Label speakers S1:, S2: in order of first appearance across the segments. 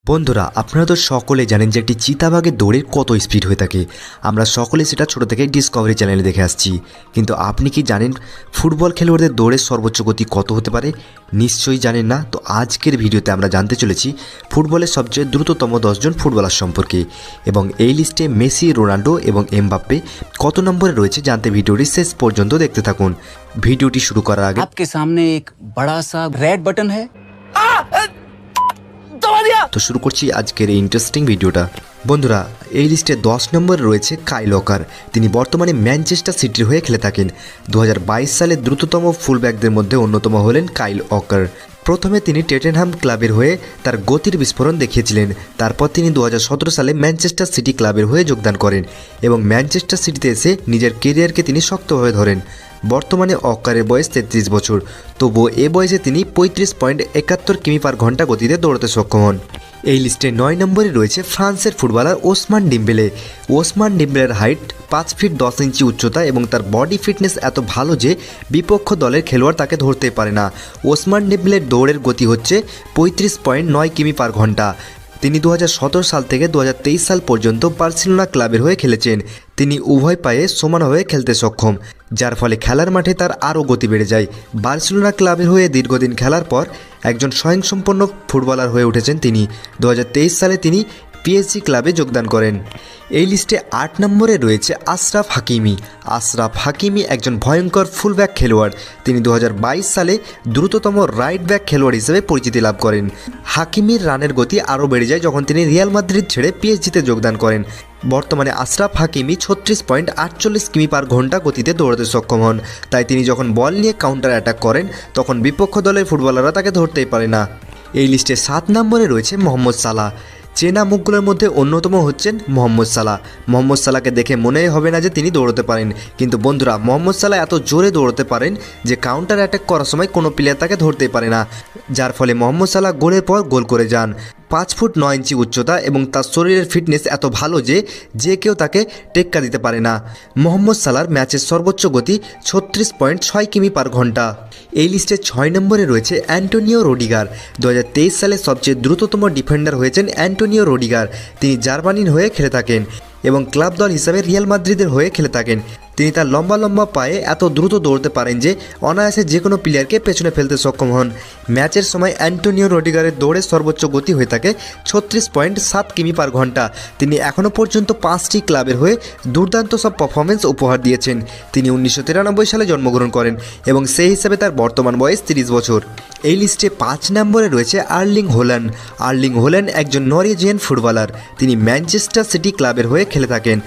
S1: বন্ধুরা আপনারা তো সকলে জানেন যে একটি চিতাবাঘের দৌড়ের কত স্পিড হয়ে থাকে। আমরা সকলে সেটা ছোট থেকে ডিসকভারি চ্যানেলে দেখে আসছি, কিন্তু আপনি কি জানেন ফুটবল খেলোয়াড়দের দৌড়ের সর্বোচ্চ গতি কত হতে পারে? নিশ্চয়ই জানেন না। তো আজকের ভিডিওতে আমরা জানতে চলেছি ফুটবলের সবচেয়ে দ্রুততম 10 জন ফুটবলার সম্পর্কে, এবং এই লিস্টে মেসি, রোনাল্ডো এবং এমবাপ্পে কত নম্বরে রয়েছে জানতে ভিডিওটি শেষ পর্যন্ত দেখতে থাকুন। ভিডিওটি শুরু করার আগে
S2: आपके सामने एक बड़ा सा रेड बटन है।
S1: তো শুরু করছি আজকের এই ইন্টারেস্টিং ভিডিওটা। বন্ধুরা, এই লিস্টে 10 নম্বরে রয়েছে কাইল ওয়াকার। তিনি বর্তমানে ম্যানচেস্টার সিটির হয়ে খেলে থাকেন। 2022 সালে দ্রুততম ফুলব্যাকদের মধ্যে অন্যতম হলেন কাইল ওয়াকার। প্রথমে তিনি টটেনহাম ক্লাবের হয়ে তার গতির বিস্ফোরণ দেখিয়েছিলেন। তারপর তিনি 2017 সালে ম্যানচেস্টার সিটি ক্লাবের হয়ে যোগদান করেন এবং ম্যানচেস্টার সিটিতে এসে নিজের কেরিয়ারকে তিনি শক্তভাবে ধরেন। বর্তমানে ওয়াকারের বয়স 33 বছর, তবুও এ বয়সে তিনি 35.71 কিমি পার ঘন্টা গতিতে দৌড়াতে সক্ষম হন। এই লিস্টে 9 নম্বরে রয়েছে ফ্রান্সের ফুটবলার ওসমান ডিম্বেলে। ওসমান ডিম্বেলের হাইট 5 ফিট 10 ইঞ্চি উচ্চতা এবং তার বডি ফিটনেস এত ভালো যে বিপক্ষ দলের খেলোয়াড় তাকে ধরতে পারে না। ওসমান ডিম্বেলের দৌড়ের গতি হচ্ছে 35.9 কিমি পার ঘন্টা। তিনি 2017 সাল থেকে 2023 সাল পর্যন্ত বার্সেলোনা ক্লাবের হয়ে খেলেছেন। তিনি উভয় পায়ে সমানভাবে খেলতে সক্ষম, যার ফলে খেলার মাঠে তার আরও গতি বেড়ে যায়। বার্সেলোনা ক্লাবের হয়ে দীর্ঘদিন খেলার পর একজন স্বয়ংসম্পন্ন ফুটবলার হয়ে উঠেছেন তিনি। 2023 সালে তিনি পিএসজি ক্লাবে যোগদান করেন। এই লিস্টে 8 নম্বরে রয়েছে আশরাফ হাকিমি। আশরাফ হাকিমি একজন ভয়ঙ্কর ফুলব্যাক খেলোয়াড়। তিনি 2022 সালে দ্রুততম রাইট ব্যাক খেলোয়াড় হিসেবে পরিচিতি লাভ করেন। হাকিমির রানের গতি আরও বেড়ে যায় যখন তিনি রিয়াল মাদ্রিদ ছেড়ে পিএসজিতে যোগদান করেন। বর্তমানে আশরাফ হাকিমি 36.48 কিমি পার ঘন্টা গতিতে দৌড়াতে সক্ষম হন। তাই তিনি যখন বল নিয়ে কাউন্টার অ্যাটাক করেন তখন বিপক্ষ দলের ফুটবলাররা তাকে ধরতেই পারে না। এই লিস্টে 7 নম্বরে রয়েছে মোহাম্মদ সালাহ। চেনা মুখগুলোর মধ্যে অন্যতম হচ্ছেন মোহাম্মদ সালাহ। মোহাম্মদ সালাহকে দেখে মনেই হবে না যে তিনি দৌড়তে পারেন, কিন্তু বন্ধুরা, মোহাম্মদ সালাহ এত জোরে দৌড়তে পারেন যে কাউন্টার অ্যাটাক করার সময় কোনো প্লেয়ার তাকে ধরতেই পারে না, যার ফলে মোহাম্মদ সালাহ গোলের পর গোল করে যান। 5 ফুট 9 ইঞ্চি উচ্চতা এবং তার শরীরের ফিটনেস এত ভালো যে কেউ তাকে টেক্কা দিতে পারে না। মোহাম্মদ সালাহর ম্যাচের সর্বোচ্চ গতি 36.6 কিমি পার ঘন্টা। এই লিস্টে 6 নম্বরে রয়েছে অ্যান্টোনিও রুডিগার। 2023 সালে সবচেয়ে দ্রুততম ডিফেন্ডার হয়েছেন অ্যান্টোনিও রুডিগার। তিনি জার্মানির হয়ে খেলে থাকেন এবং ক্লাব দল হিসাবে রিয়াল মাদ্রিদের হয়ে খেলে থাকেন। তিনি তার লম্বা লম্বা পায়ে এত দ্রুত দৌড়তে পারেন যে অনায়াসে যে কোনো প্লেয়ারকে পেছনে ফেলতে সক্ষম হন। ম্যাচের সময় অ্যান্টোনিও রুডিগারের দৌড়ের সর্বোচ্চ গতি হয়ে থাকে 36.7 কিমি পার ঘন্টা। তিনি এখনও পর্যন্ত 5টি ক্লাবের হয়ে দুর্দান্ত সব পারফরমেন্স উপহার দিয়েছেন। তিনি 1993 সালে জন্মগ্রহণ করেন এবং সেই হিসেবে তার বর্তমান বয়স 30 বছর। এই লিস্টে 5 নম্বরে রয়েছে আর্লিং হোল্যান্ড। আর্লিং হোল্যান্ড একজন নরওয়েজিয়ান ফুটবলার। তিনি ম্যানচেস্টার সিটি ক্লাবের হয়ে খেলে থাকেন।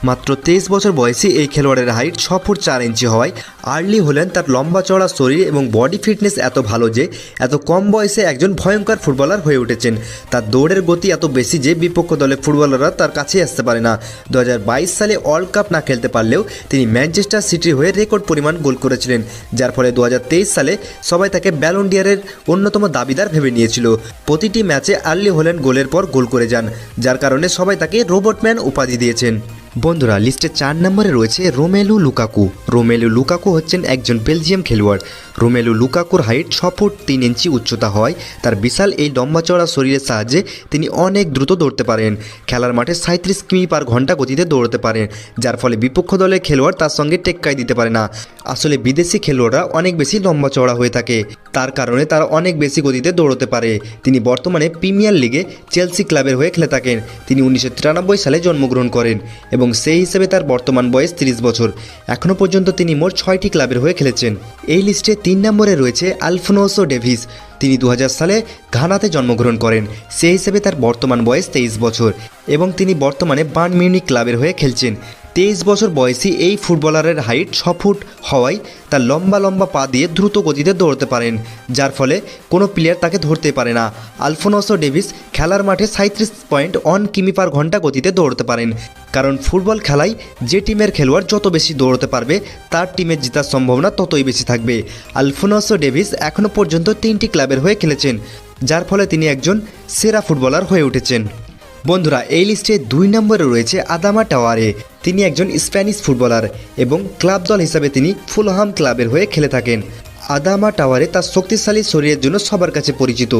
S1: মাত্র 23 বছর বয়সী এই খেলোয়াড়ের হাইট 6 ফুট 4 ইঞ্চি হওয়ায় আর্লি হোল্যান্ড তার লম্বা চওড়া শরীর এবং বডি ফিটনেস এত ভালো যে এত কম বয়সে একজন ভয়ঙ্কর ফুটবলার হয়ে উঠেছেন। তার দৌড়ের গতি এত বেশি যে বিপক্ষ দলের ফুটবলাররা তার কাছেই আসতে পারে না। 2022 সালে ওয়ার্ল্ড কাপ না খেলতে পারলেও তিনি ম্যানচেস্টার সিটির হয়ে রেকর্ড পরিমাণ গোল করেছিলেন, যার ফলে 2023 সালে সবাই তাকে ব্যালন ডি'অরের অন্যতম দাবিদার ভেবে নিয়েছিল। প্রতিটি ম্যাচে আর্লি হোল্যান্ড গোলের পর গোল করে যান, যার কারণে সবাই তাকে রোবটম্যান উপাধি দিয়েছেন। বন্ধুরা, লিস্টে 4 নম্বরে রয়েছে রোমেলু লুকাকু। রোমেলু লুকাকু হচ্ছেন একজন বেলজিয়াম খেলোয়াড়। রোমেলু লুকাকুর হাইট 6 ফুট 3 ইঞ্চি উচ্চতা হয়। তার বিশাল এই লম্বা চওড়া শরীরের সাহায্যে তিনি অনেক দ্রুত দৌড়তে পারেন। খেলার মাঠে 37 কিমি পার ঘন্টা গতিতে দৌড়তে পারেন, যার ফলে বিপক্ষ দলের খেলোয়াড় তার সঙ্গে টেক্কাই দিতে পারে না। আসলে বিদেশি খেলোয়াড়রা অনেক বেশি লম্বা চওড়া হয়ে থাকে, তার কারণে তারা অনেক বেশি গতিতে দৌড়তে পারে। তিনি বর্তমানে প্রিমিয়ার লিগে চেলসি ক্লাবের হয়ে খেলে থাকেন। তিনি 1993 সালে জন্মগ্রহণ করেন এবং সেই হিসেবে তার বর্তমান বয়স 30 বছর। এখনও পর্যন্ত তিনি মোট 6টি ক্লাবের হয়ে খেলেছেন। এই লিস্টে 3 নম্বরে রয়েছে আলফোনসো ডেভিস। তিনি 2000 সালে ঘানাতে জন্মগ্রহণ করেন। সেই হিসেবে তার বর্তমান বয়স 23 বছর এবং তিনি বর্তমানে বায়ার্ন মিউনিখ ক্লাবের হয়ে খেলছেন। 23 বছর বয়সী এই ফুটবলারের হাইট 6 ফুট হওয়ায় তার লম্বা লম্বা পা দিয়ে দ্রুত গতিতে দৌড়তে পারেন, যার ফলে কোনো প্লেয়ার তাকে ধরতে পারে না। আলফোনসো ডেভিস খেলার মাঠে 37.1 কিমি পার ঘন্টা গতিতে দৌড়তে পারেন, কারণ ফুটবল খেলায় যে টিমের খেলোয়াড় যত বেশি দৌড়তে পারবে তার টিমের জেতার সম্ভাবনা ততই বেশি থাকবে। আলফোনসো ডেভিস এখনও পর্যন্ত 3টি ক্লাবের হয়ে খেলেছেন, যার ফলে তিনি একজন সেরা ফুটবলার হয়ে উঠেছেন। বন্ধুরা, এই লিস্টে 2 নম্বরে রয়েছে আদামা ট্রাওরে। তিনি একজন স্প্যানিশ ফুটবলার এবং ক্লাব দল হিসাবে তিনি ফুলহাম ক্লাবের হয়ে খেলে থাকেন। আদামা টাওয়ারে তার শক্তিশালী শরীরের জন্য সবার কাছে পরিচিত।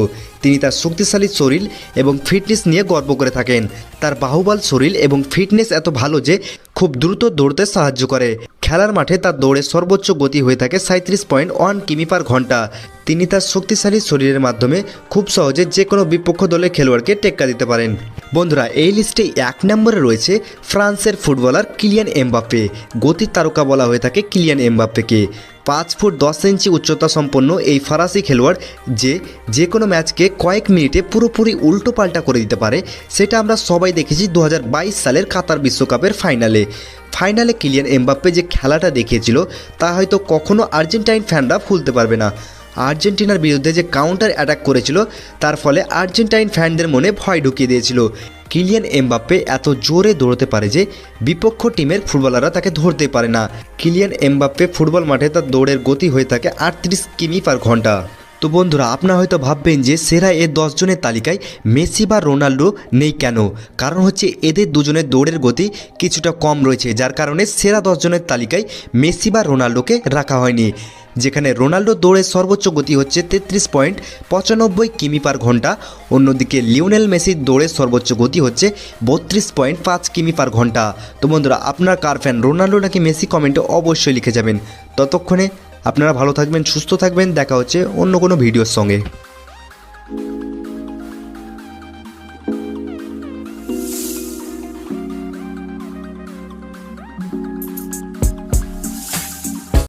S1: তিনি তার শক্তিশালী শরীর এবং ফিটনেস নিয়ে গর্ব করে থাকেন। তার বাহুবল শরীর এবং ফিটনেস এত ভালো যে খুব দ্রুত দৌড়তে সাহায্য করে। খেলার মাঠে তার দৌড়ের সর্বোচ্চ গতি হয়ে থাকে 37.1 কিমি/ঘন্টা। তিনি তার শক্তিশালী শরীরের মাধ্যমে খুব সহজে যে কোনো বিপক্ষ দলের খেলোয়াড়কে টেক্কা দিতে পারেন। বন্ধুরা, এই লিস্টে 1 নম্বরে রয়েছে ফ্রান্সের ফুটবলার কিলিয়ান এমবাপ্পে। গতির তারকা বলা হয়ে থাকে কিলিয়ান এমবাপ্পেকে। 5 ফুট 10 ইঞ্চি উচ্চতা সম্পন্ন এই ফরাসি খেলোয়াড় যে কোনো ম্যাচকে কয়েক মিনিটে পুরোপুরি উল্টো পাল্টা করে দিতে পারে, সেটা আমরা সবাই দেখেছি 2022 সালের কাতার বিশ্বকাপের ফাইনালে কিলিয়ান এমবাপ্পে যে খেলাটা দেখিয়েছিল তা হয়তো কখনো আর্জেন্টাইন ফ্যানরা ভুলতে পারবে না। আর্জেন্টিনার বিরুদ্ধে যে কাউন্টার অ্যাটাক করেছিল তার ফলে আর্জেন্টাইন ফ্যানদের মনে ভয় ঢুকিয়ে দিয়েছিল। কিলিয়ান এমবাপ্পে এত জোরে দৌড়তে পারে যে বিপক্ষ টিমের ফুটবলাররা তাকে ধরতে পারে না। কিলিয়ান এমবাপ্পে ফুটবল মাঠে তার দৌড়ের গতি হয়ে থাকে 38 কিমি/ঘন্টা। তো বন্ধুরা, আপনারা হয়তো ভাববেন যে সেরা এ 10 জনের তালিকায় মেসি বা রোনাল্ডো নেই কেন? কারণ হচ্ছে এদের দুজনের দৌড়ের গতি কিছুটা কম রয়েছে, যার কারণে সেরা 10 জনের তালিকায় মেসি বা রোনাল্ডোকে রাখা হয়নি। যেখানে রোনাল্ডো দৌড়ের সর্বোচ্চ গতি হচ্ছে 33.95 কিমি/ঘন্টা। অন্যদিকে লিওনেল মেসির দৌড়ের সর্বোচ্চ গতি হচ্ছে 32.5 কিমি/ঘন্টা। তো বন্ধুরা, আপনার কার ফ্যান, রোনাল্ডো নাকি মেসি? কমেন্টে অবশ্যই লিখে যাবেন। ততক্ষণে আপনারা ভালো থাকবেন, সুস্থ থাকবেন। দেখা হচ্ছে অন্য কোনো ভিডিওর সঙ্গে।